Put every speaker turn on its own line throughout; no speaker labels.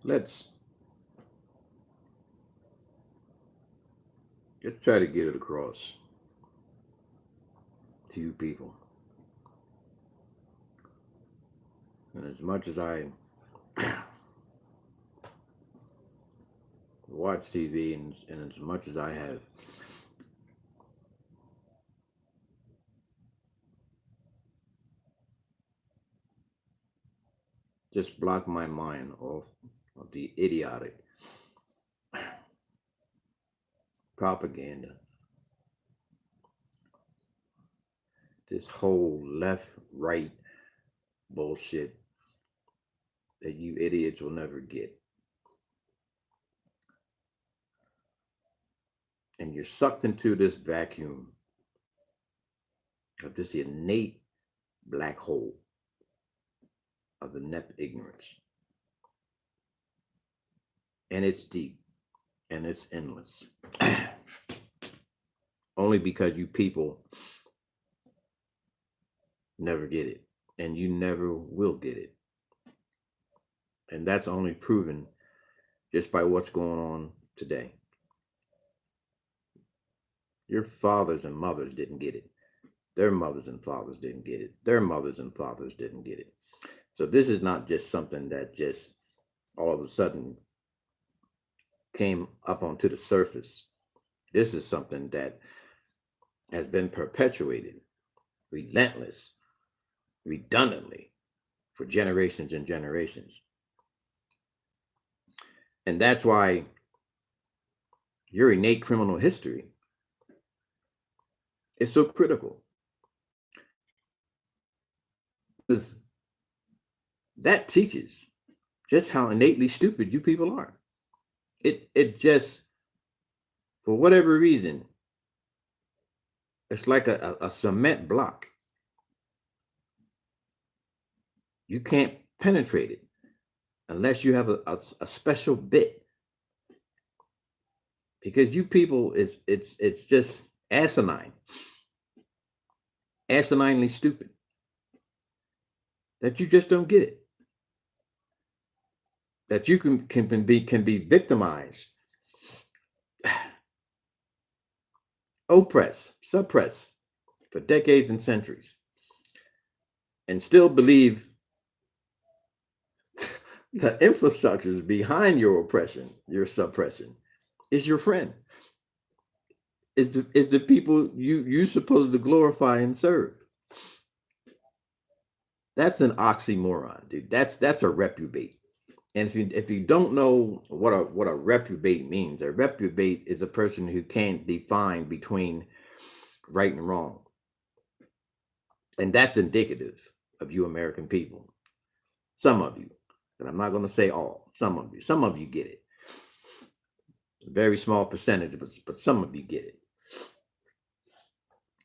let's try to get it across to you people. And as much as I watch TV and as much as I have just blocked my mind off of the idiotic propaganda, this whole left right bullshit that you idiots will never get. And you're sucked into this vacuum of this innate black hole of inept ignorance. And it's deep and it's endless. Only because you people never get it. And you never will get it. And that's only proven just by what's going on today. Your fathers and mothers didn't get it. Their mothers and fathers didn't get it. Their mothers and fathers didn't get it. So this is not just something that just all of a sudden came up onto the surface. This is something that has been perpetuated, relentless, redundantly for generations and generations. And that's why your innate criminal history is so critical. Because that teaches just how innately stupid you people are. It just, for whatever reason, it's like a cement block. You can't penetrate it unless you have a special bit. Because you people it's just asinine. Asininely stupid. That you just don't get it. That you can be victimized, oppressed, suppressed for decades and centuries, and still believe the infrastructures behind your oppression, your suppression, is your friend. Is the people you're supposed to glorify and serve. That's an oxymoron, dude. That's a reprobate. And if you don't know what a reprobate means, a reprobate is a person who can't define between right and wrong. And that's indicative of you American people. Some of you, and I'm not going to say all, some of you get it. A very small percentage, but some of you get it.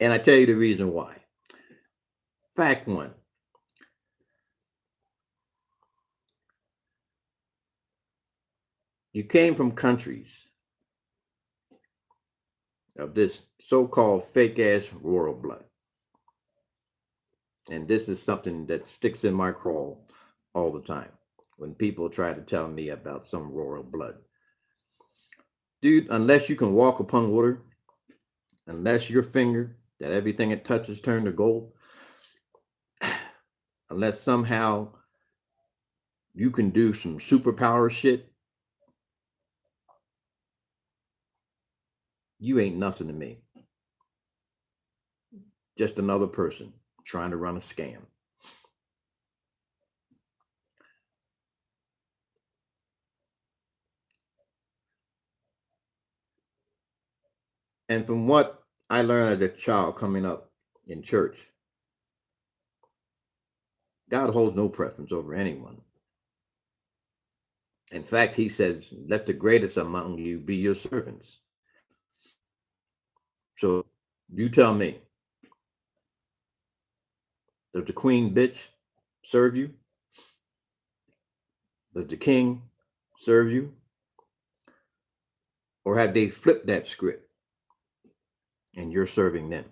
And I tell you the reason why. Fact one. You came from countries of this so-called fake-ass royal blood. And this is something that sticks in my craw all the time when people try to tell me about some royal blood. Dude, unless you can walk upon water, unless your finger, that everything it touches turn to gold, unless somehow you can do some superpower shit, you ain't nothing to me. Just another person trying to run a scam. And from what I learned as a child coming up in church, God holds no preference over anyone. In fact, he says, let the greatest among you be your servants. So you tell me, does the queen bitch serve you? Does the king serve you? Or have they flipped that script and you're serving them?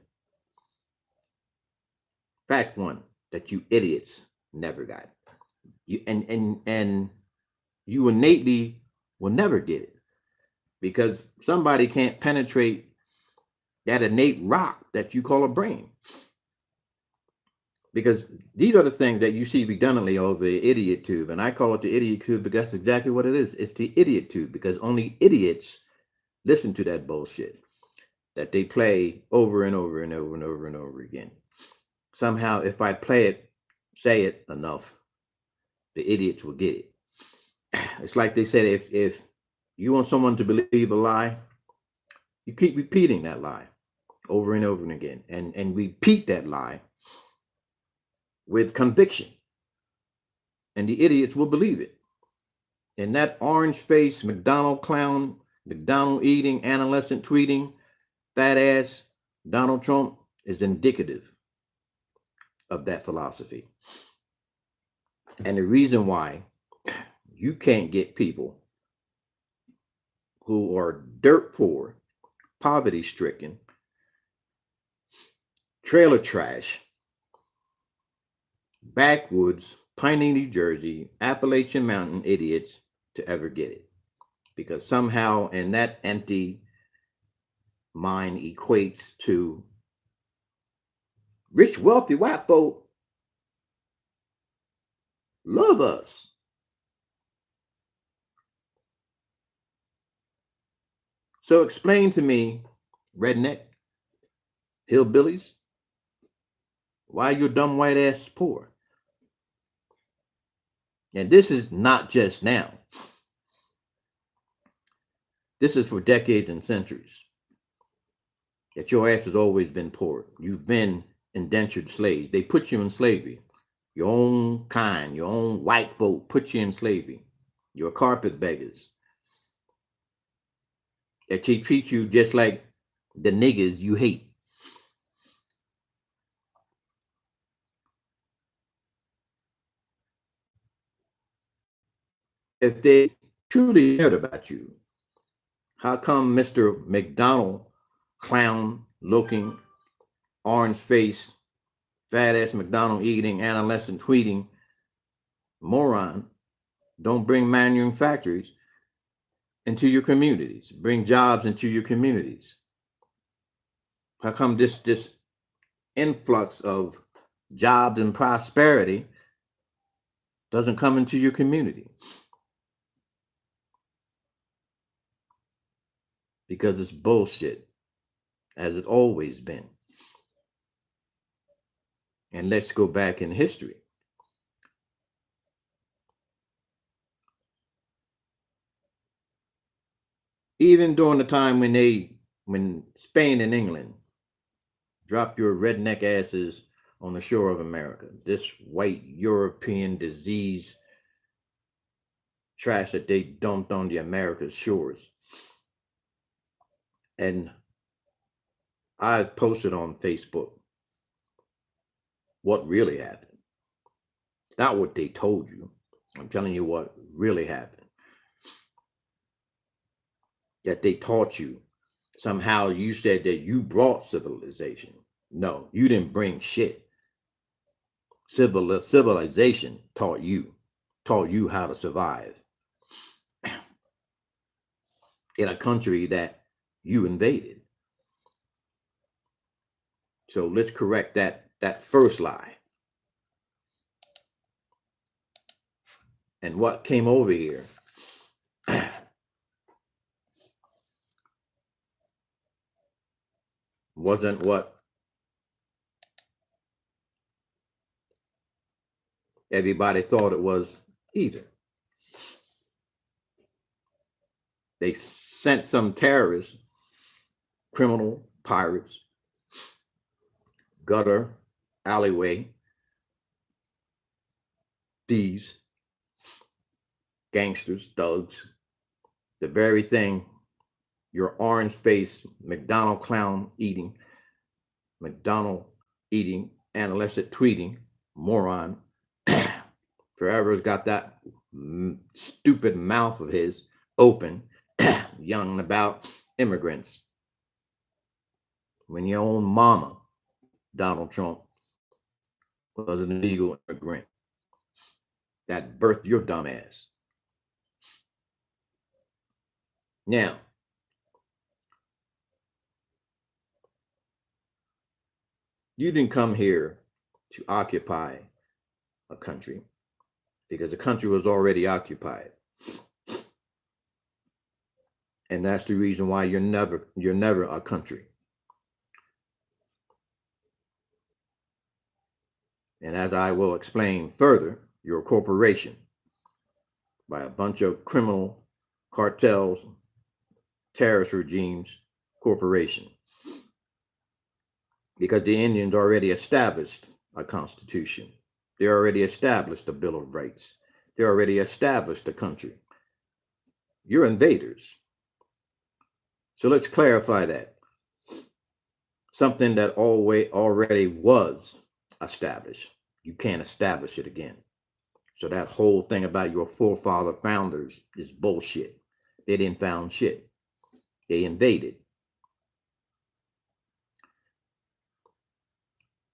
Fact one, that you idiots never got. You and you innately will never get it because somebody can't penetrate that innate rock that you call a brain. Because these are the things that you see redundantly over the idiot tube. And I call it the idiot tube because that's exactly what it is. It's the idiot tube because only idiots listen to that bullshit that they play over and over and over and over and over again. Somehow, if I play it, say it enough, the idiots will get it. It's like they said, if you want someone to believe a lie, you keep repeating that lie over and over and again, and repeat that lie with conviction, and the idiots will believe it. And that orange face McDonald clown, McDonald eating, adolescent tweeting, fat ass Donald Trump is indicative of that philosophy. And the reason why you can't get people who are dirt poor, poverty stricken, trailer trash, backwoods, Piney, New Jersey, Appalachian Mountain idiots to ever get it. Because somehow in that empty mind equates to rich, wealthy white folk love us. So explain to me, redneck, hillbillies, why your dumb white ass is poor. And this is not just now. This is for decades and centuries. That your ass has always been poor. You've been indentured slaves. They put you in slavery. Your own kind, your own white folk put you in slavery. You're carpet beggars. That they treat you just like the niggas you hate. If they truly cared about you, how come Mr. McDonald, clown looking, orange face, fat ass McDonald eating, adolescent tweeting, moron, don't bring manufacturers into your communities, bring jobs into your communities? How come this influx of jobs and prosperity doesn't come into your community? Because it's bullshit, as it's always been. And let's go back in history. Even during the time when Spain and England dropped your redneck asses on the shore of America, this white European disease trash that they dumped on the America's shores. And I've posted on Facebook what really happened. Not what they told you. I'm telling you what really happened. That they taught you. Somehow you said that you brought civilization. No, you didn't bring shit. Civilization taught you how to survive in a country that you invaded. So let's correct that first lie. And what came over here wasn't what everybody thought it was either. They sent some terrorists, criminal, pirates, gutter, alleyway, thieves, gangsters, thugs, the very thing your orange face McDonald clown eating, McDonald eating, adolescent tweeting, moron, forever's got that stupid mouth of his open, yelling about immigrants. When your own mama, Donald Trump, was an illegal immigrant that birthed your dumb ass. Now, you didn't come here to occupy a country because the country was already occupied. And that's the reason why you're never a country. And as I will explain further, you're a corporation by a bunch of criminal cartels, terrorist regimes, corporation. Because the Indians already established a constitution. They already established a Bill of Rights. They already established a country. You're invaders. So let's clarify that. Something that already was established. You can't establish it again. So that whole thing about your forefather founders is bullshit. They didn't found shit. They invaded.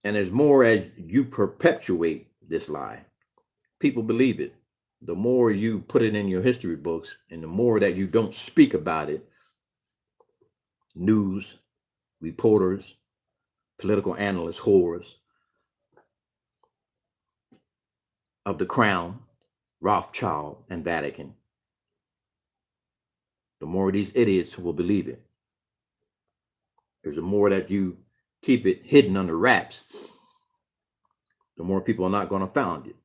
And as more as you perpetuate this lie, people believe it. The more you put it in your history books and the more that you don't speak about it, news, reporters, political analysts, whores of the Crown, Rothschild, and Vatican, the more these idiots will believe it. There's the more that you keep it hidden under wraps, the more people are not going to find it.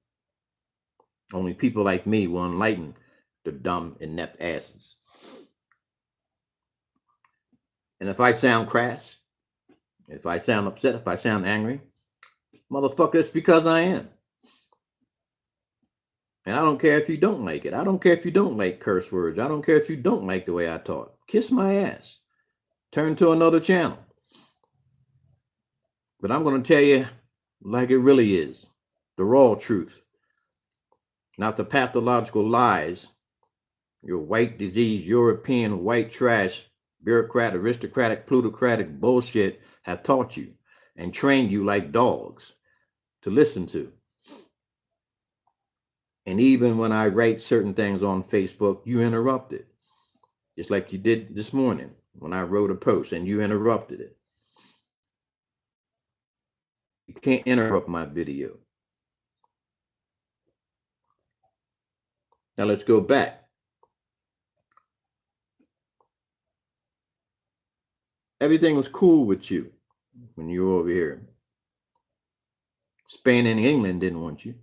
Only people like me will enlighten the dumb, inept asses. And if I sound crass, if I sound upset, if I sound angry, motherfucker, it's because I am. And I don't care if you don't like it. I don't care if you don't like curse words. I don't care if you don't like the way I talk. Kiss my ass. Turn to another channel. But I'm going to tell you like it really is. The raw truth. Not the pathological lies your white disease, European white trash, bureaucrat, aristocratic, plutocratic bullshit have taught you and trained you like dogs to listen to. And even when I write certain things on Facebook, you interrupt it. Just like you did this morning when I wrote a post and you interrupted it. You can't interrupt my video. Now let's go back. Everything was cool with you when you were over here. Spain and England didn't want you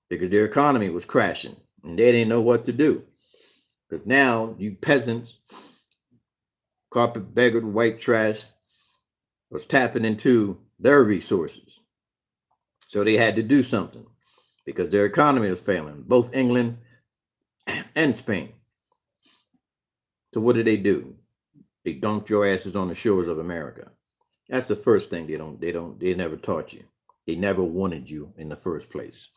because their economy was crashing and they didn't know what to do. Because now you peasants, carpet-beggared white trash, was tapping into their resources. So they had to do something because their economy was failing, both England and Spain. So what did? They dumped your asses on the shores of America. That's the first thing they never taught you. They never wanted you in the first place.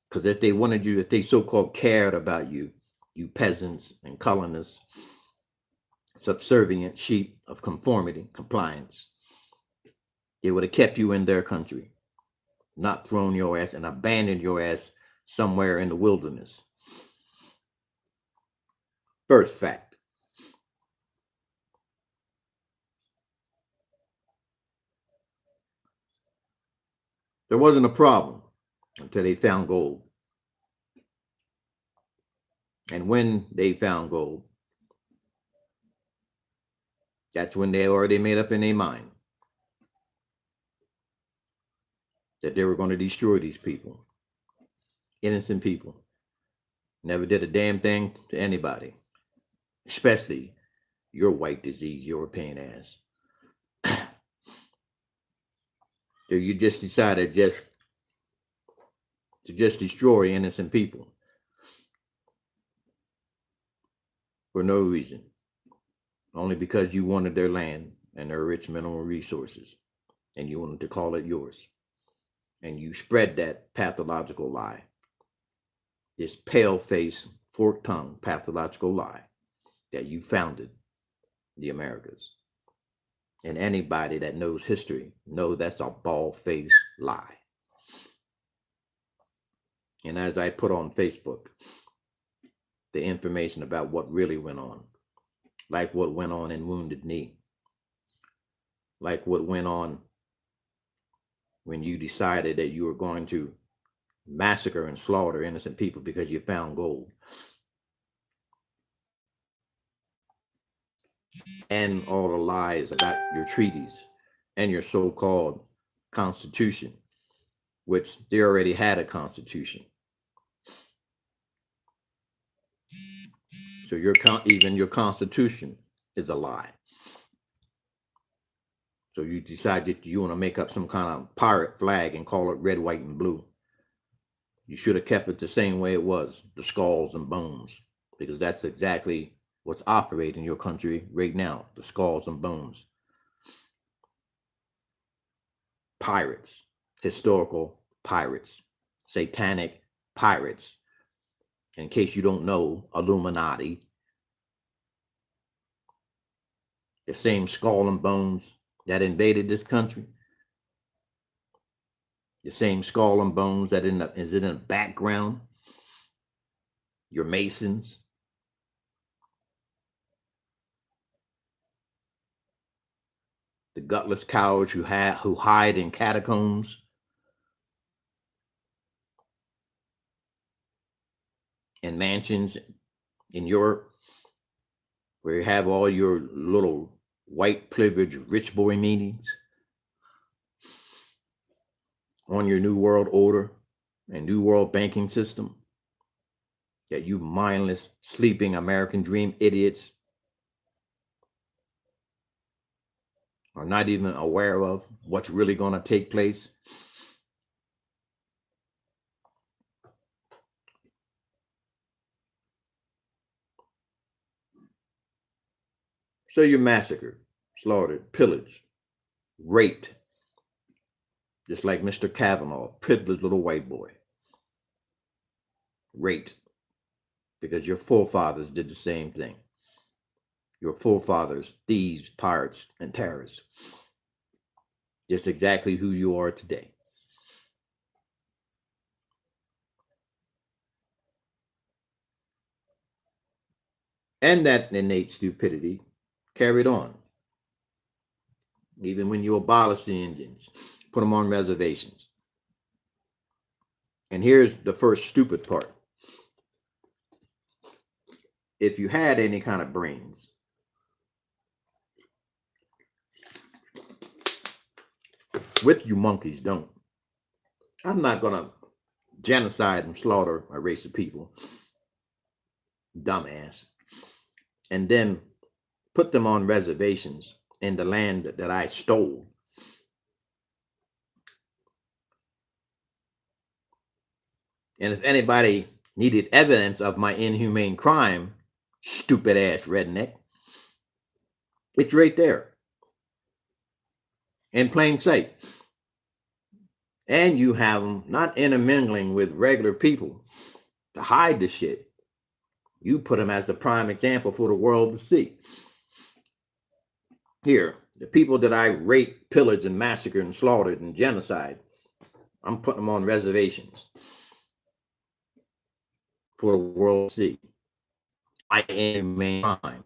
Because if they wanted you, if they so-called cared about you, you peasants and colonists, subservient sheep of conformity, compliance, they would have kept you in their country, not thrown your ass and abandoned your ass somewhere in the wilderness. First fact. There wasn't a problem until they found gold. And when they found gold, that's when they already made up in their mind that they were going to destroy these people. Innocent people. Never did a damn thing to anybody, especially your white disease, European ass. So you just decided to destroy innocent people for no reason, only because you wanted their land and their rich mineral resources, and you wanted to call it yours. And you spread that pathological lie, this pale-faced, forked-tongued pathological lie that you founded the Americas. And anybody that knows history knows that's a bald-faced lie. And as I put on Facebook, the information about what really went on, like what went on in Wounded Knee, like what went on when you decided that you were going to massacre and slaughter innocent people because you found gold. And all the lies about your treaties and your so-called constitution, which they already had a constitution. So even your constitution is a lie. So you decide that you want to make up some kind of pirate flag and call it red, white, and blue. You should have kept it the same way it was, the skulls and bones, because that's exactly what's operating in your country right now, the skulls and bones. Pirates, historical pirates, satanic pirates. In case you don't know, Illuminati. The same skull and bones that invaded this country. The same skull and bones that is in the background. Your Masons. The gutless cowards who hide in catacombs. And mansions in Europe, where you have all your little white privileged rich boy meetings on your new world order and new world banking system that you mindless, sleeping American dream idiots are not even aware of what's really going to take place. So you're massacred, slaughtered, pillaged, raped, just like Mr. Kavanaugh, privileged little white boy. Raped because your forefathers did the same thing. Your forefathers, thieves, pirates, and terrorists. Just exactly who you are today. And that innate stupidity carried on. Even when you abolish the Indians, put them on reservations. And here's the first stupid part. If you had any kind of brains, which you monkeys don't, I'm not going to genocide and slaughter a race of people, dumbass, and then put them on reservations in the land that I stole. And if anybody needed evidence of my inhumane crime, stupid ass redneck, it's right there in plain sight. And you have them not intermingling with regular people to hide the shit. You put them as the prime example for the world to see. Here, the people that I raped, pillaged, and massacred and slaughtered and genocide, I'm putting them on reservations for the world to see. I am mankind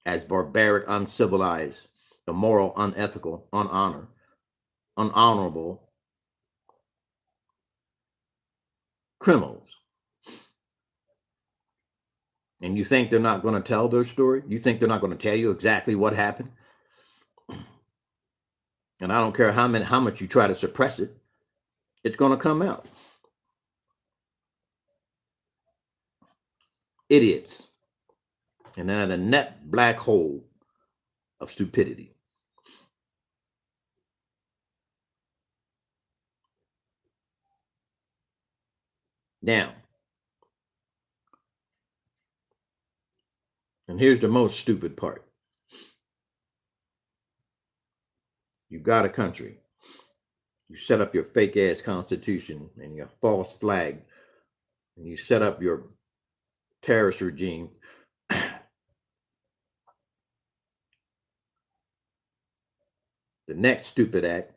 as barbaric, uncivilized, immoral, unethical, unhonorable criminals. And you think they're not going to tell their story? You think they're not going to tell you exactly what happened? And I don't care how much you try to suppress it, it's going to come out. Idiots. And then a net black hole of stupidity. Now, and here's the most stupid part. You got a country. You set up your fake ass constitution and your false flag, and you set up your terrorist regime. The next stupid act,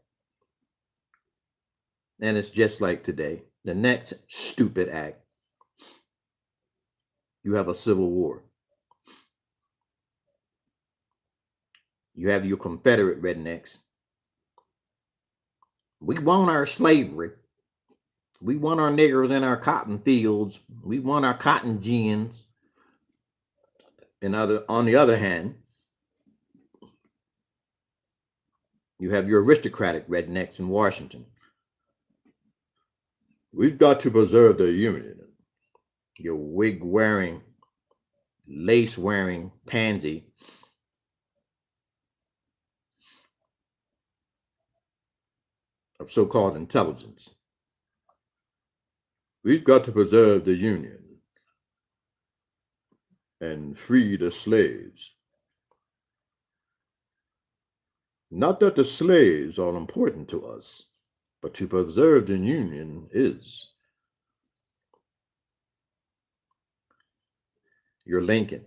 and it's just like today, the next stupid act, you have a civil war. You have your Confederate rednecks. We want our slavery. We want our niggers in our cotton fields. We want our cotton gins. And on the other hand, you have your aristocratic rednecks in Washington. We've got to preserve the Union. Your wig wearing, lace wearing pansy of so called intelligence. We've got to preserve the Union and free the slaves. Not that the slaves are important to us, but to preserve the Union is. Your Lincoln,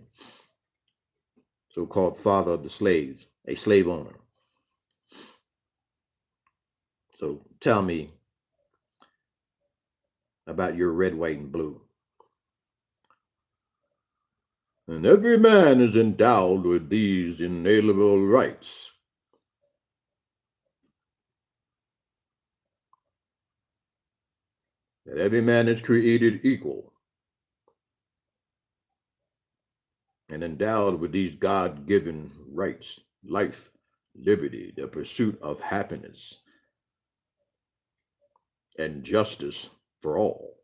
so-called father of the slaves, a slave owner. So tell me about your red, white, and blue. And every man is endowed with these inalienable rights. That every man is created equal and endowed with these God-given rights: life, liberty, the pursuit of happiness, and justice for all.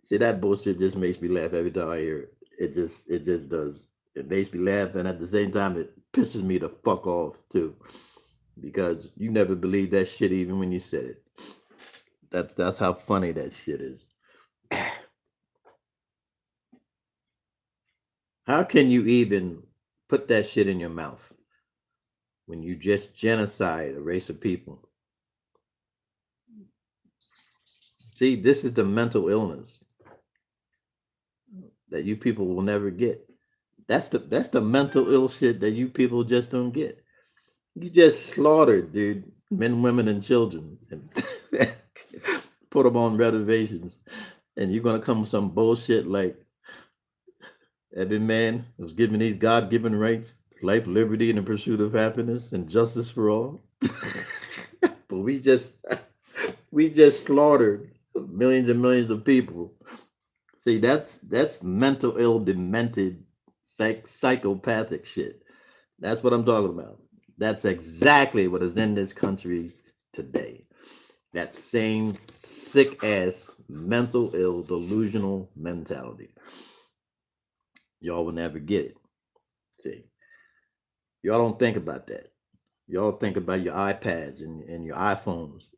See, that bullshit just makes me laugh every time I hear it. It just does. It makes me laugh, and at the same time, it pisses me the fuck off too, because you never believed that shit even when you said it. That's how funny that shit is. How can you even put that shit in your mouth when you just genocide a race of people? See, this is the mental illness that you people will never get. That's the mental ill shit that you people just don't get. You just slaughtered, dude, men, women, and children, and put them on reservations, and you're gonna come with some bullshit like every man was given these God-given rights: life, liberty, and the pursuit of happiness and justice for all. But we just slaughtered millions and millions of people. See, that's mental ill, demented, psychopathic shit. That's what I'm talking about. That's exactly what is in this country today. That same sick ass, mental ill, delusional mentality. Y'all will never get it. See, y'all don't think about that. Y'all think about your iPads and your iPhones.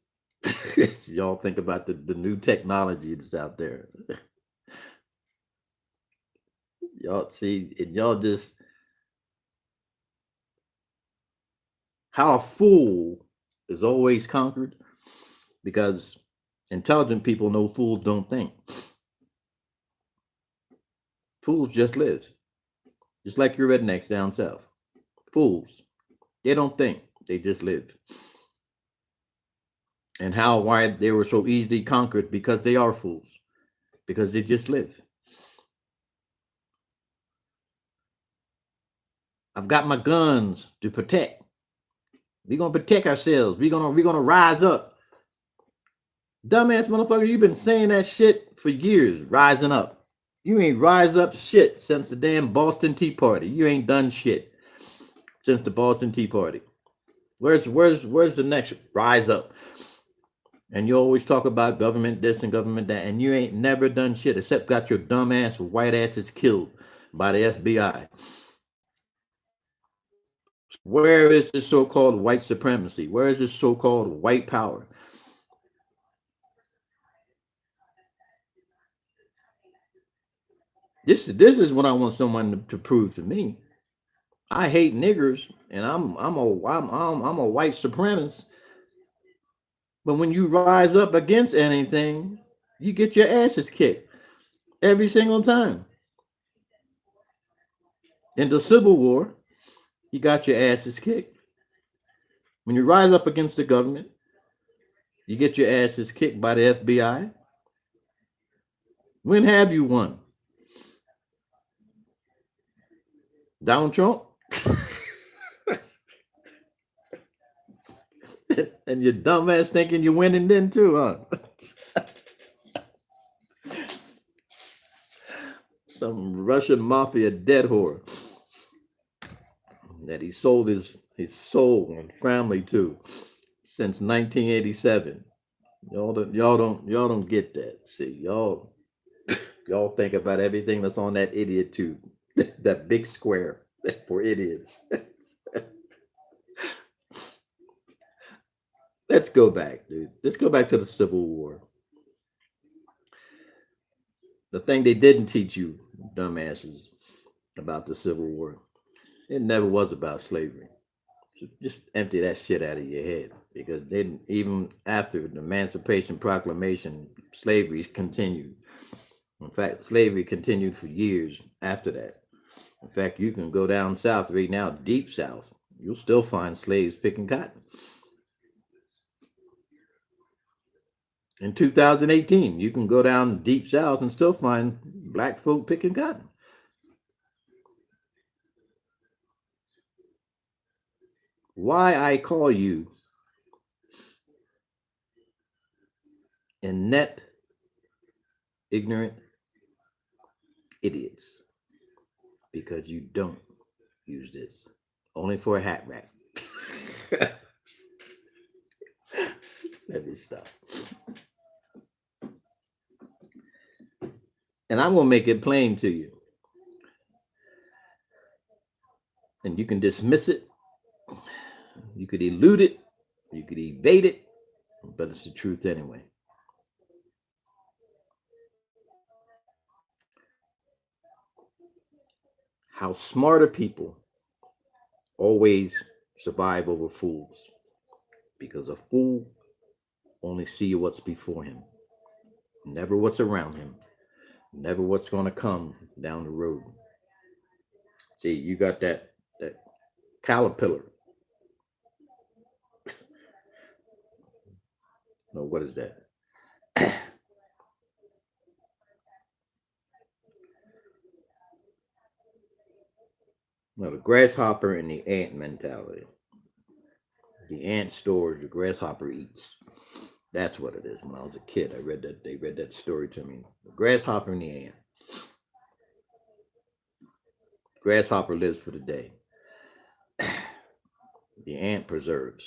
Y'all think about the new technology that's out there. Y'all see, and y'all just, how a fool is always conquered, because intelligent people know fools don't think. Fools just live. Just like your rednecks down south. Fools. They don't think. They just live. And why they were so easily conquered? Because they are fools. Because they just live. I've got my guns to protect. We're gonna protect ourselves. We're gonna rise up. Dumbass motherfucker, you've been saying that shit for years, rising up. You ain't rise up shit since the damn Boston Tea Party. You ain't done shit since the Boston Tea Party. Where's the next rise up? And you always talk about government this and government that, and you ain't never done shit except got your dumb ass white asses killed by the FBI. Where is this so-called white supremacy? Where is this so-called white power? This is what I want someone to prove to me. I hate niggers, and I'm a white supremacist. But when you rise up against anything, you get your asses kicked every single time. In the Civil War, you got your asses kicked. When you rise up against the government, you get your asses kicked by the FBI. When have you won? Donald Trump? And your dumbass thinking you're winning then too, huh? Some Russian mafia dead whore that he sold his soul and family to since 1987. Y'all don't get that. See, y'all think about everything that's on that idiot tube, that big square for idiots. Let's go back, dude. Let's go back to the Civil War. The thing they didn't teach you, dumbasses, about the Civil War, it never was about slavery. So just empty that shit out of your head because they didn't, even after the Emancipation Proclamation, slavery continued. In fact, slavery continued for years after that. In fact, you can go down south right now, deep south, you'll still find slaves picking cotton. In 2018, you can go down deep south and still find black folk picking cotton. Why I call you inept, ignorant idiots, because you don't use this. Only for a hat rack. Let me stop. And I'm going to make it plain to you. And you can dismiss it. You could elude it. You could evade it. But it's the truth anyway. How smarter people always survive over fools. Because a fool only sees what's before him, never what's around him, never what's going to come down the road. See, you got that caterpillar. No, what is that? No, the grasshopper and the ant mentality. The ant stores, the grasshopper eats. That's what it is. When I was a kid, I read that. They read that story to me. The grasshopper and the ant. Grasshopper lives for the day. The ant preserves.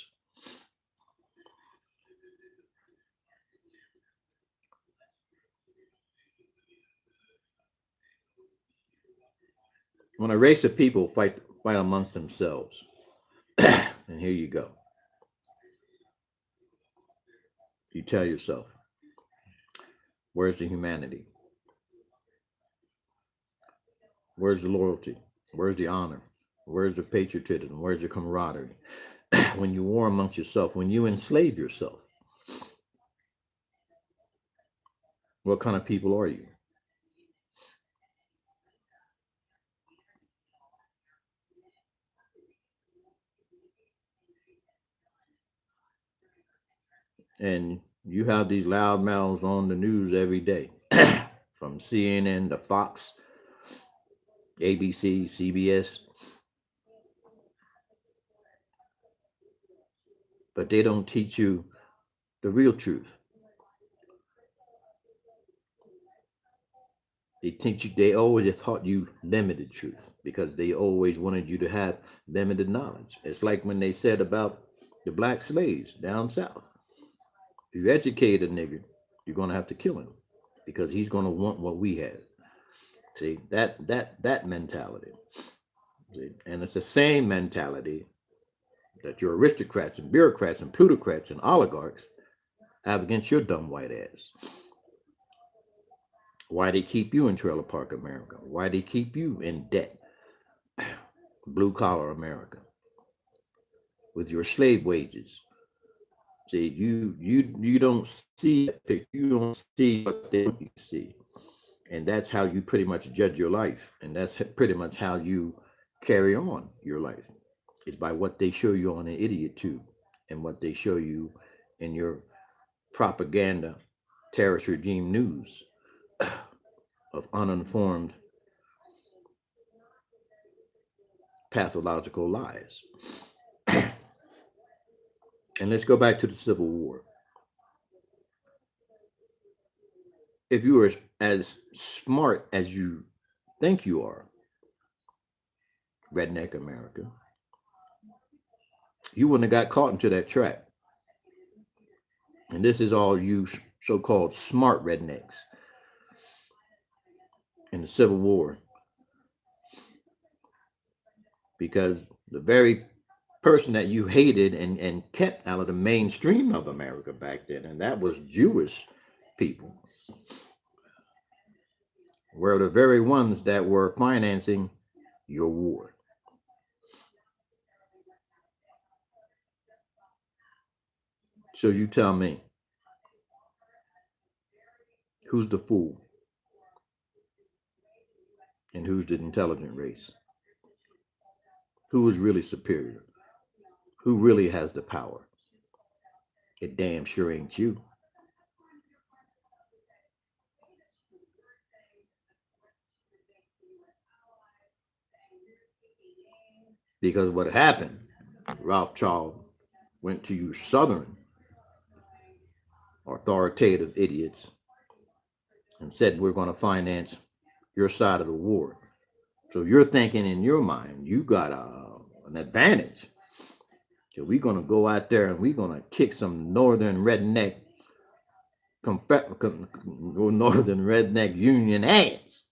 When a race of people fight amongst themselves, and here you go. You tell yourself, where's the humanity? Where's the loyalty? Where's the honor? Where's the patriotism? Where's the camaraderie? When you war amongst yourself, when you enslave yourself, what kind of people are you? And you have these loud mouths on the news every day, from CNN to Fox, ABC, CBS, but they don't teach you the real truth. They always have taught you limited truth because they always wanted you to have limited knowledge. It's like when they said about the black slaves down south. If you educate a nigger, you're gonna have to kill him because he's gonna want what we have. See, that mentality. See? And it's the same mentality that your aristocrats and bureaucrats and plutocrats and oligarchs have against your dumb white ass. Why they keep you in trailer park America? Why they keep you in debt? Blue collar America with your slave wages. See, you don't see that picture. You don't see what they see, and that's how you pretty much judge your life, and that's pretty much how you carry on your life. It's by what they show you on an idiot tube, and what they show you in your propaganda terrorist regime news. of uninformed pathological lies. And let's go back to the Civil War. If you were as smart as you think you are, redneck America, you wouldn't have got caught into that trap. And this is all you so-called smart rednecks in the Civil War. Because the very person that you hated and kept out of the mainstream of America back then, and that was Jewish people, were the very ones that were financing your war. So you tell me, who's the fool and who's the intelligent race? Who is really superior? Who really has the power? It damn sure ain't you. Because what happened, Rothschild went to you Southern authoritative idiots and said, we're going to finance your side of the war. So you're thinking in your mind, you got an advantage. So we're going to go out there and we're going to kick some northern redneck union ass.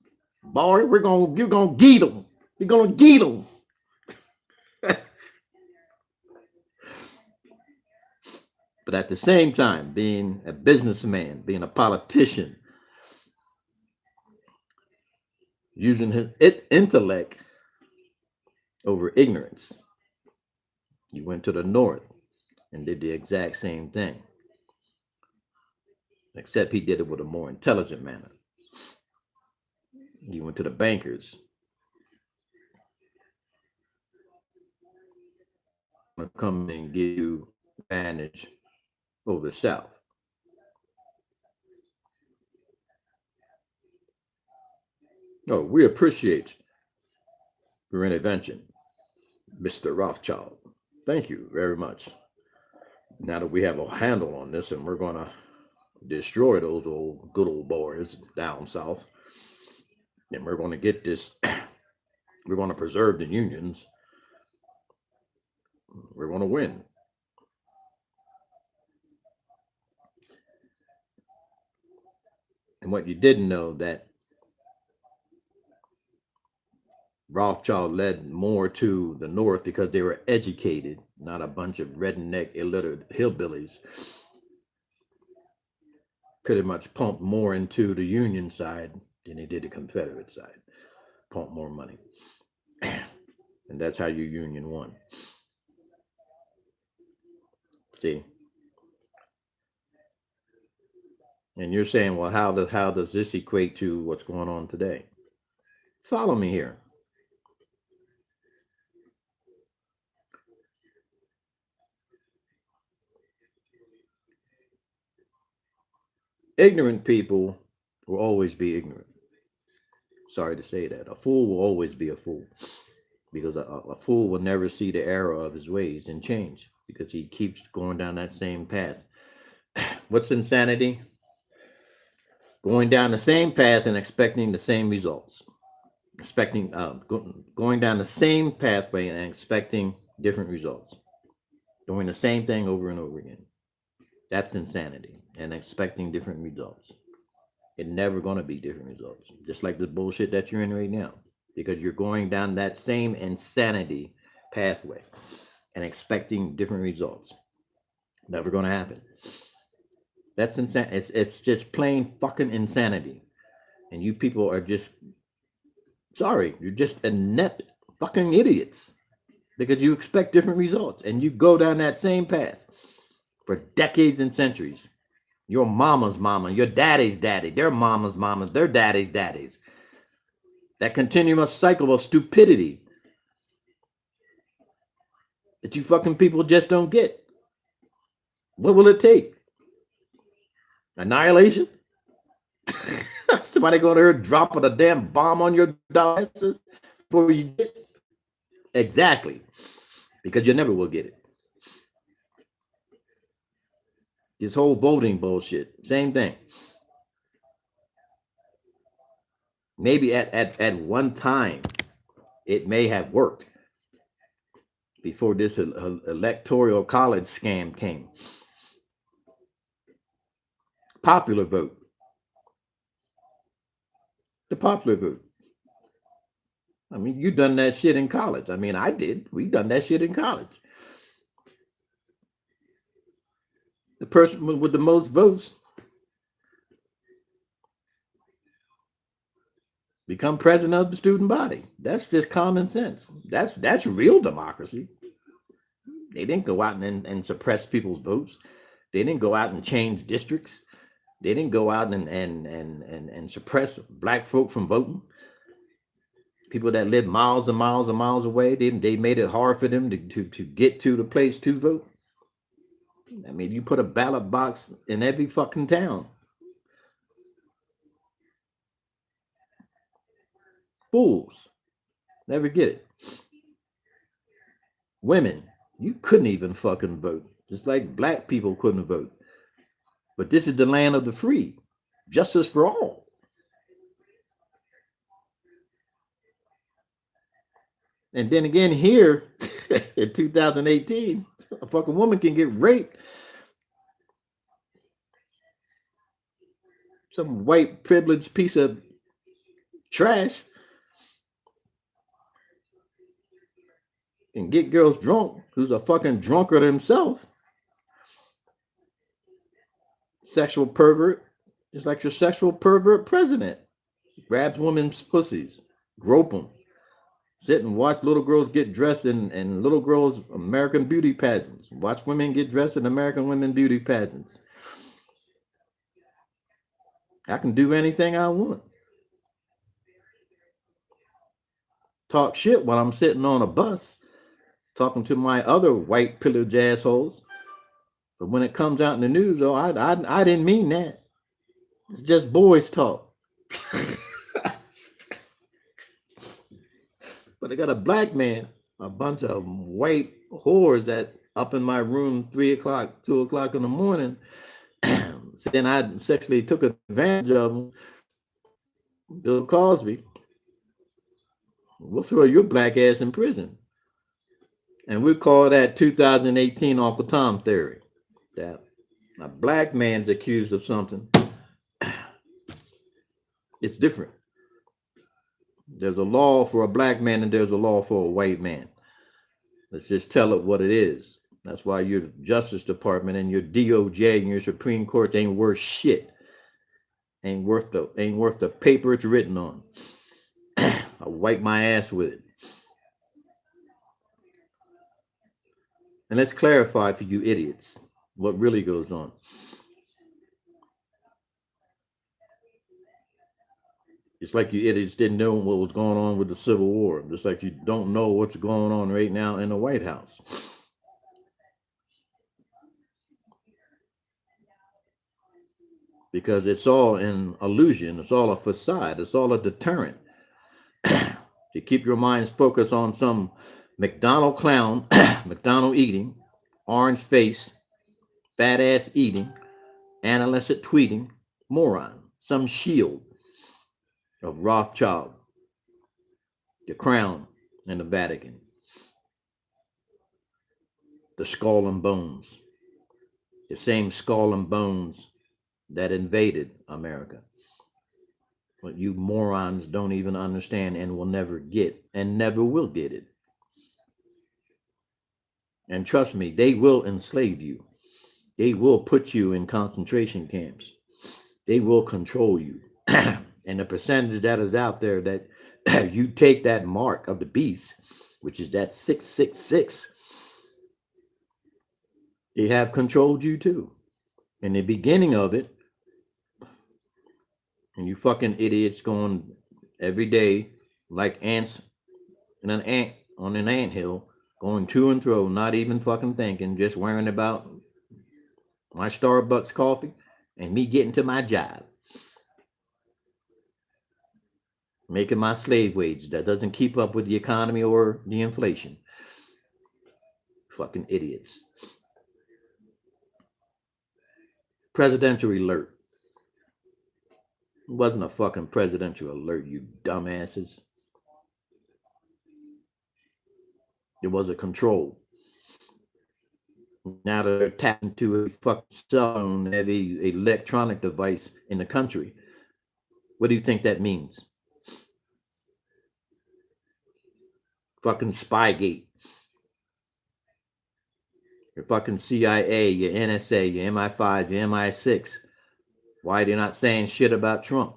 Boy, you're gonna get them. You're gonna get them. But at the same time, being a businessman, being a politician, using his intellect over ignorance, you went to the north and did the exact same thing. Except he did it with a more intelligent manner. He went to the bankers. Come and give you advantage over the South. No, we appreciate your intervention, Mr. Rothschild. Thank you very much. Now that we have a handle on this and we're going to destroy those good old boys down south, and we're going to get this, we're going to preserve the unions, we're going to win. And what you didn't know, that Rothschild led more to the north because they were educated, not a bunch of redneck illiterate hillbillies. Pretty much pumped more into the Union side than they did the Confederate side. Pumped more money. And that's how your Union won. See? And you're saying, well, how does this equate to what's going on today? Follow me here. Ignorant people will always be ignorant. Sorry to say that. A fool will always be a fool, because a fool will never see the error of his ways and change, because he keeps going down that same path. What's insanity? Going down the same path and expecting the same results. Going down the same pathway and expecting different results. Doing the same thing over and over again. That's insanity, and expecting different results. It's never going to be different results. Just like the bullshit that you're in right now, because you're going down that same insanity pathway and expecting different results. Never going to happen. That's insane. It's just plain fucking insanity. And you people are just, sorry, you're just inept fucking idiots, because you expect different results and you go down that same path for decades and centuries. Your mama's mama, your daddy's daddy, their mama's mama, their daddy's daddies. That continuous cycle of stupidity that you fucking people just don't get. What will it take? Annihilation? Somebody go there dropping a damn bomb on your asses before you get it. Exactly. Because you never will get it. This whole voting bullshit. Same thing. Maybe at one time it may have worked before this electoral college scam came. Popular vote. The popular vote. I mean, you done that shit in college. I mean, I did. We done that shit in college. The person with the most votes become president of the student body. That's just common sense. That's real democracy. They didn't go out and suppress people's votes. They didn't go out and change districts. They didn't go out and suppress black folk from voting. People that live miles and miles and miles away, they made it hard for them to get to the place to vote. I mean, you put a ballot box in every fucking town. Fools. Never get it. Women, you couldn't even fucking vote. Just like black people couldn't vote. But this is the land of the free. Justice for all. And then again, here in 2018, a fucking woman can get raped. Some white privileged piece of trash can get girls drunk who's a fucking drunkard himself. Sexual pervert, just like your sexual pervert president. Grabs women's pussies, grope them, sit and watch little girls get dressed in little girls' American beauty pageants. Watch women get dressed in American women beauty pageants. I can do anything I want. Talk shit while I'm sitting on a bus talking to my other white privileged assholes. But when it comes out in the news, though, I didn't mean that. It's just boys talk. But I got a black man, a bunch of white whores that up in my room 3 o'clock, 2 o'clock in the morning, saying I sexually took advantage of them. Bill Cosby, we'll throw your black ass in prison. And we call that 2018 Uncle Tom theory. That a black man's accused of something, it's different. There's a law for a black man and there's a law for a white man. Let's just tell it what it is. That's why your Justice Department and your DOJ and your Supreme Court ain't worth shit. Ain't worth the paper it's written on. I wipe my ass with it. And let's clarify for you idiots what really goes on. It's like you idiots didn't know what was going on with the Civil War. Just like you don't know what's going on right now in the White House. Because it's all an illusion. It's all a facade. It's all a deterrent. To keep your minds focused on some McDonald clown, McDonald eating, orange face, fat ass eating, analyst tweeting, moron, some shield of Rothschild, the crown, and the Vatican, the skull and bones, the same skull and bones that invaded America. But you morons don't even understand and will never get and never will get it. And trust me, they will enslave you. They will put you in concentration camps. They will control you. And the percentage that is out there that you take that mark of the beast, which is that 666, they have controlled you too. In the beginning of it, and you fucking idiots going every day like ants in an ant on an anthill, going to and fro, not even fucking thinking, just worrying about my Starbucks coffee and me getting to my job. making my slave wage that doesn't keep up with the economy or the inflation. Fucking idiots. Presidential alert. It wasn't a fucking presidential alert, you dumbasses. It was a control. Now they're tapping to a fucking cell phone, every electronic device in the country. What do you think that means? Fucking Spygate. Your fucking CIA, your NSA, your MI5, your MI6. Why are they not saying shit about Trump?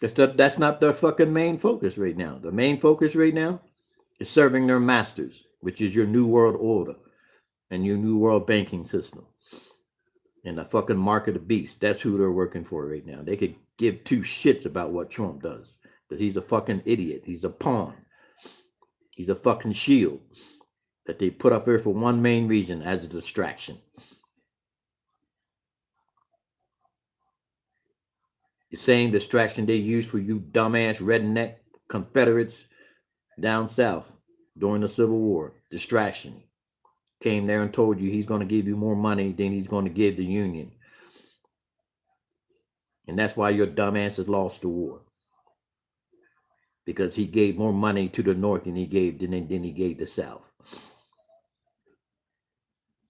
That's not their fucking main focus right now. The main focus right now is serving their masters, which is your New World Order and your New World Banking System. And the fucking mark of the beast. That's who they're working for right now. They could give two shits about what Trump does. Because he's a fucking idiot. He's a pawn. He's a fucking shield that they put up there for one main reason, as a distraction. The same distraction they used for you dumbass redneck Confederates down south during the Civil War. Distraction. Came there and told you he's going to give you more money than he's going to give the Union. And that's why your dumbass lost the war. Because he gave more money to the North than he gave the South.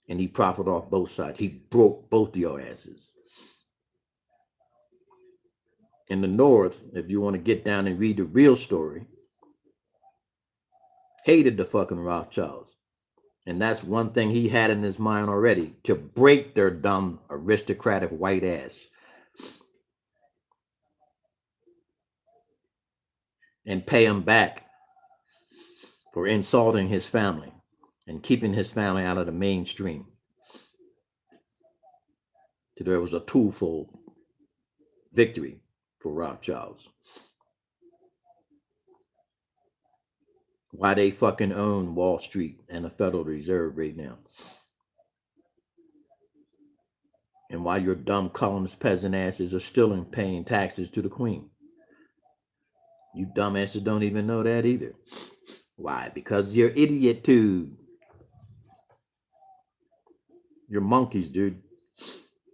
And he profited off both sides. He broke both of your asses. In the North, if you want to get down and read the real story, hated the fucking Rothschilds. And that's one thing he had in his mind already, to break their dumb aristocratic white ass. And pay him back for insulting his family and keeping his family out of the mainstream. So there was a twofold victory for Rothschilds. Why they fucking own Wall Street and the Federal Reserve right now. And why your dumb colonist peasant asses are still paying taxes to the Queen. You dumbasses don't even know that either. Why? Because you're idiot too. You're monkeys, dude.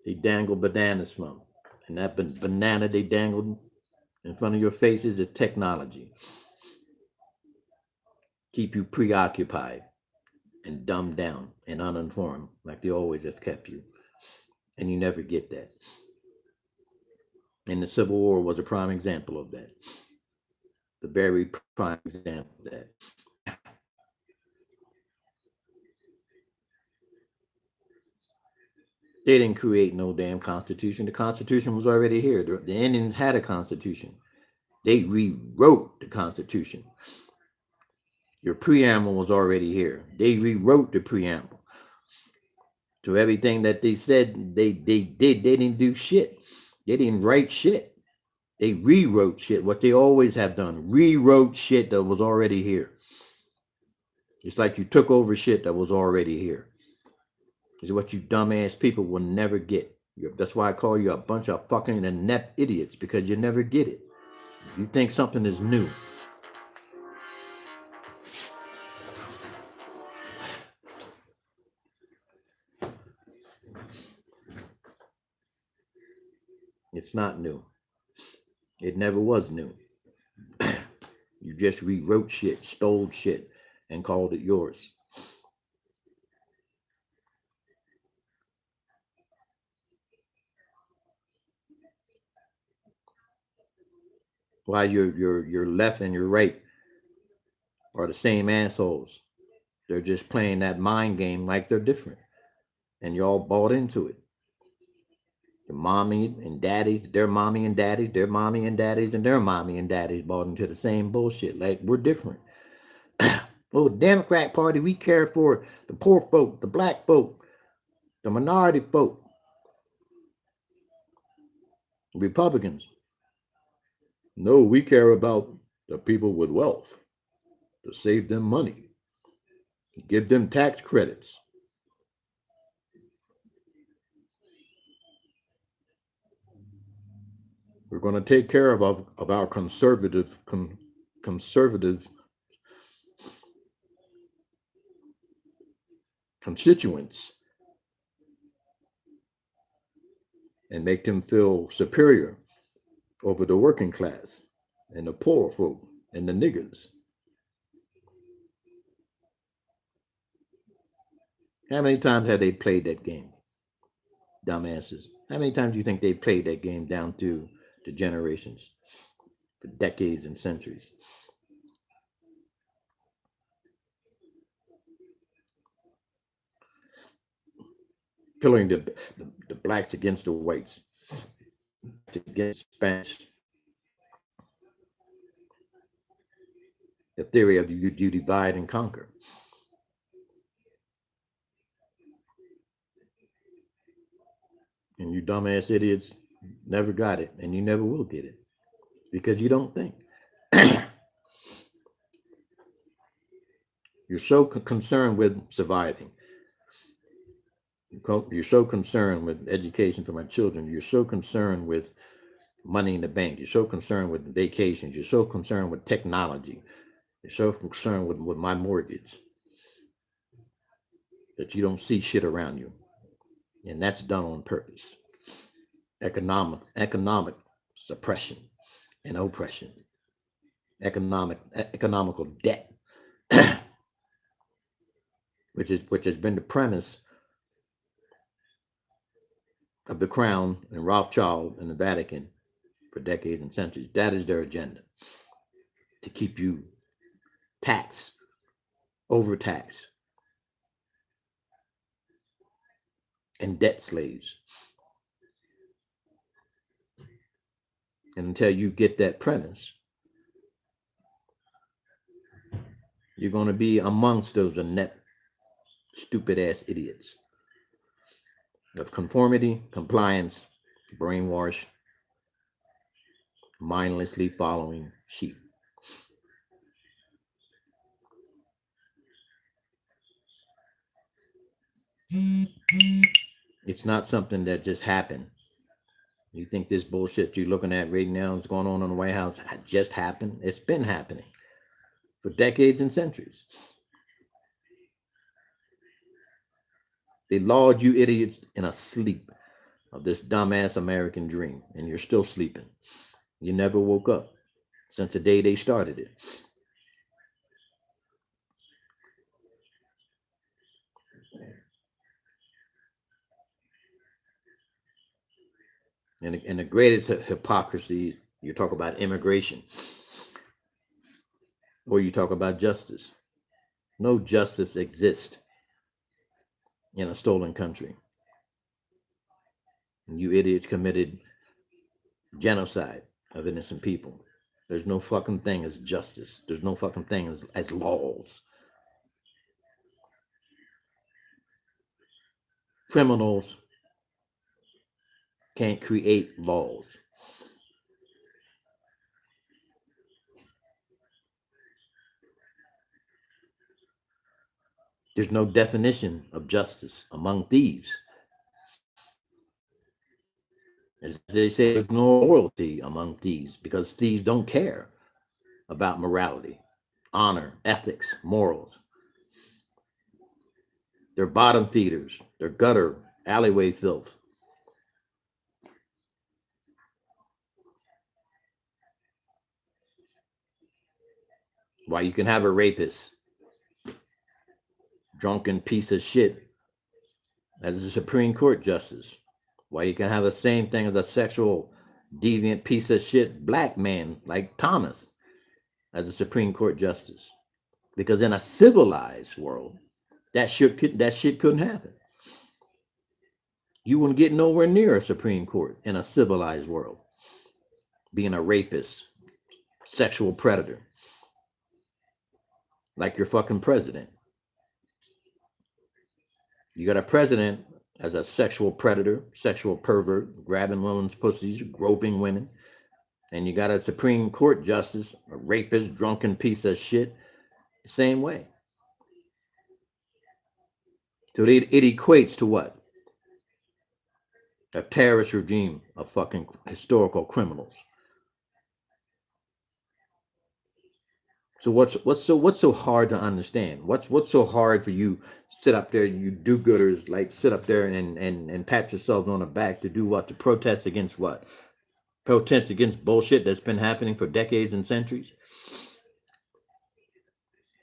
They dangle bananas from. And that banana they dangled in front of your faces is technology. Keep you preoccupied and dumbed down and uninformed, like they always have kept you. And you never get that. And the Civil War was a prime example of that. The very prime example of that. They didn't create no damn constitution. The constitution was already here. The Indians had a constitution. They rewrote the constitution. Your preamble was already here. They rewrote the preamble. So everything that they said they did, they didn't do shit. They didn't write shit. They rewrote shit, what they always have done. Rewrote shit that was already here. It's like you took over shit that was already here. It's what you dumbass people will never get. That's why I call you a bunch of fucking inept idiots, because you never get it. You think something is new. It's not new. It never was new. You just rewrote shit, stole shit, and called it yours. Why your left and your right are the same assholes. They're just playing that mind game like they're different. And you all bought into it. Your mommy and daddies, their mommy and daddies, their mommy and daddies, and their mommy and daddies bought into the same bullshit. Like, we're different. Oh, the Democrat Party, we care for the poor folk, the black folk, the minority folk. Republicans, no, we care about the people with wealth, to save them money, give them tax credits. We're going to take care of our conservative constituents and make them feel superior over the working class and the poor folk and the niggers. How many times have they played that game? Dumbasses. How many times do you think they played that game down through the generations, for decades and centuries? Pilling the blacks against the whites, against Spanish. The theory of you divide and conquer. And you dumbass idiots never got it, and you never will get it because you don't think. You're so concerned with surviving. You're so concerned with education for my children. You're so concerned with money in the bank. You're so concerned with vacations. You're so concerned with technology. You're so concerned with my mortgage that you don't see shit around you. And that's done on purpose. Economic suppression and oppression. Economical debt, which has been the premise of the Crown and Rothschild and the Vatican for decades and centuries. That is their agenda, to keep you taxed, overtaxed, and debt slaves. And until you get that premise, you're going to be amongst those inept, stupid ass idiots of conformity, compliance, brainwash, mindlessly following sheep. It's not something that just happened. You think this bullshit you're looking at right now is going on in the White House just happened? It's been happening for decades and centuries. They lulled you idiots in a sleep of this dumbass American dream, and you're still sleeping. You never woke up since the day they started it. And the greatest hypocrisy, you talk about immigration, or you talk about justice. No justice exists in a stolen country. And you idiots committed genocide of innocent people. There's no fucking thing as justice. There's no fucking thing as laws. Criminals can't create laws. There's no definition of justice among thieves. As they say, there's no loyalty among thieves because thieves don't care about morality, honor, ethics, morals. They're bottom feeders. They're gutter, alleyway filth. Why you can have a rapist, drunken piece of shit, as a Supreme Court justice. Why you can have the same thing as a sexual deviant piece of shit black man like Thomas as a Supreme Court justice. Because in a civilized world, that shit couldn't happen. You wouldn't get nowhere near a Supreme Court in a civilized world. Being a rapist, sexual predator, like your fucking president. You got a president as a sexual predator, sexual pervert, grabbing women's pussies, groping women. And you got a Supreme Court justice, a rapist, drunken piece of shit, same way. So it equates to what? A terrorist regime of fucking historical criminals. So what's so hard to understand? What's so hard for you sit up there, you do-gooders, like sit up there and pat yourselves on the back to do what? To protest against what? Protest against bullshit that's been happening for decades and centuries?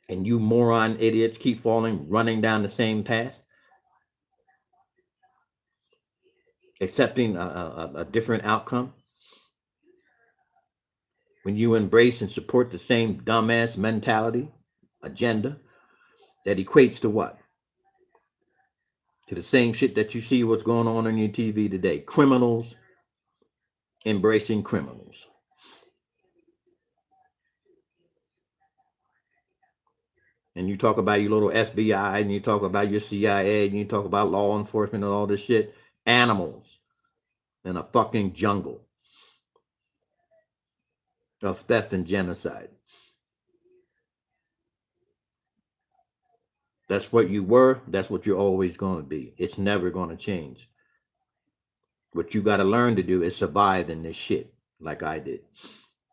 And you moron idiots keep falling, running down the same path, accepting a different outcome? When you embrace and support the same dumbass mentality, agenda, that equates to what? To the same shit that you see what's going on your TV today. Criminals embracing criminals. And you talk about your little FBI, and you talk about your CIA, and you talk about law enforcement and all this shit. Animals in a fucking jungle of theft and genocide. That's what you were. That's what you're always going to be. It's never going to change. What you got to learn to do is survive in this shit, like I did.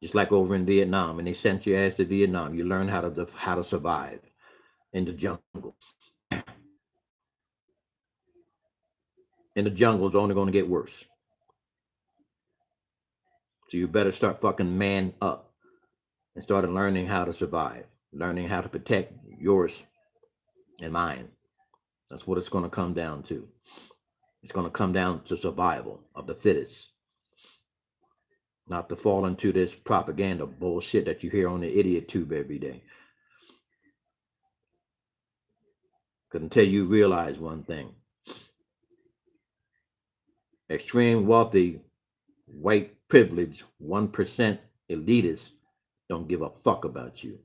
Just like over in Vietnam, and they sent your ass to Vietnam. You learn how to survive in the jungle. And the jungle is only going to get worse. So you better start fucking man up and start learning how to survive, learning how to protect yours and mine. That's what it's going to come down to. It's going to come down to survival of the fittest, not to fall into this propaganda bullshit that you hear on the idiot tube every day. Because until you realize one thing, extreme wealthy, white privileged, 1% elitists don't give a fuck about you.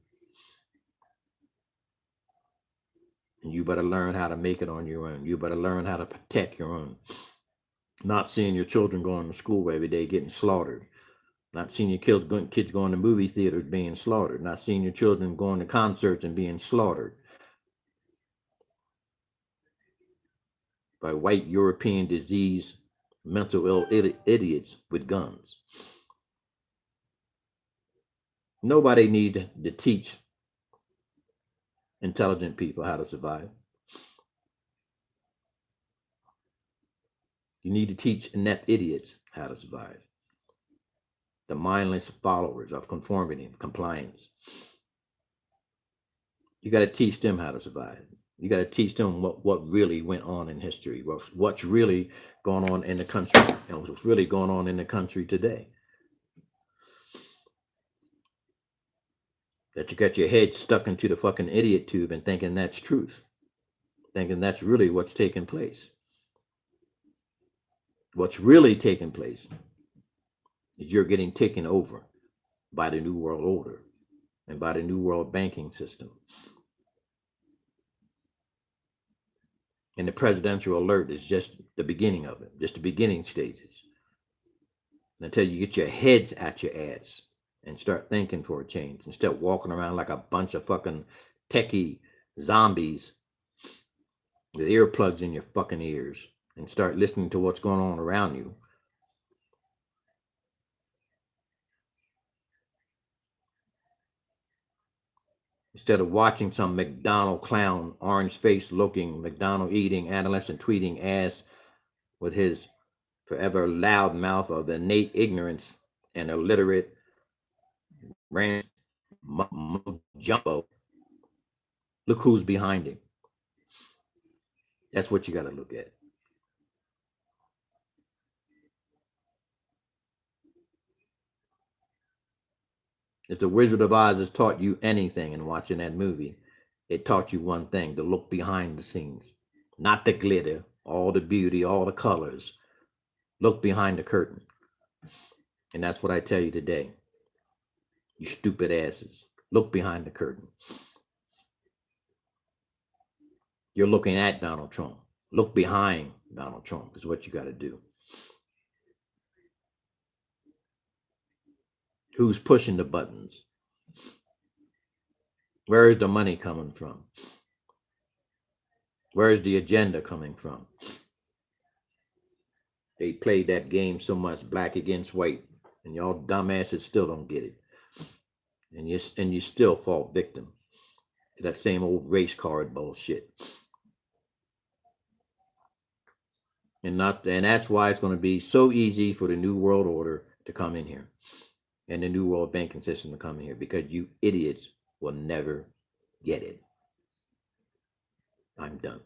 And you better learn how to make it on your own. You better learn how to protect your own. Not seeing your children going to school every day getting slaughtered. Not seeing your kids going to movie theaters being slaughtered. Not seeing your children going to concerts and being slaughtered by white European disease, mental ill idiots with guns. Nobody needs to teach intelligent people how to survive. You need to teach inept idiots how to survive. The mindless followers of conformity and compliance. You got to teach them how to survive. You got to teach them what really went on in history, what's really going on in the country, and what's really going on in the country today. That you got your head stuck into the fucking idiot tube and thinking that's truth, thinking that's really what's taking place. What's really taking place is you're getting taken over by the New World Order and by the New World banking system. And the presidential alert is just the beginning of it, just the beginning stages. Until you get your heads at your ass and start thinking for a change instead of walking around like a bunch of fucking techie zombies with earplugs in your fucking ears and start listening to what's going on around you. Instead of watching some McDonald clown, orange face looking, McDonald eating, adolescent tweeting ass with his forever loud mouth of innate ignorance and illiterate rant jumbo. Look who's behind him. That's what you got to look at. If the Wizard of Oz has taught you anything in watching that movie, it taught you one thing: to look behind the scenes, not the glitter, all the beauty, all the colors. Look behind the curtain. And that's what I tell you today. You stupid asses. Look behind the curtain. You're looking at Donald Trump. Look behind Donald Trump is what you got to do. Who's pushing the buttons? Where is the money coming from? Where is the agenda coming from? They played that game so much, black against white, and y'all dumbasses still don't get it, and you still fall victim to that same old race card bullshit. And that's why it's going to be so easy for the new world order to come in here, and the new world banking system to come in here, because you idiots will never get it. I'm done.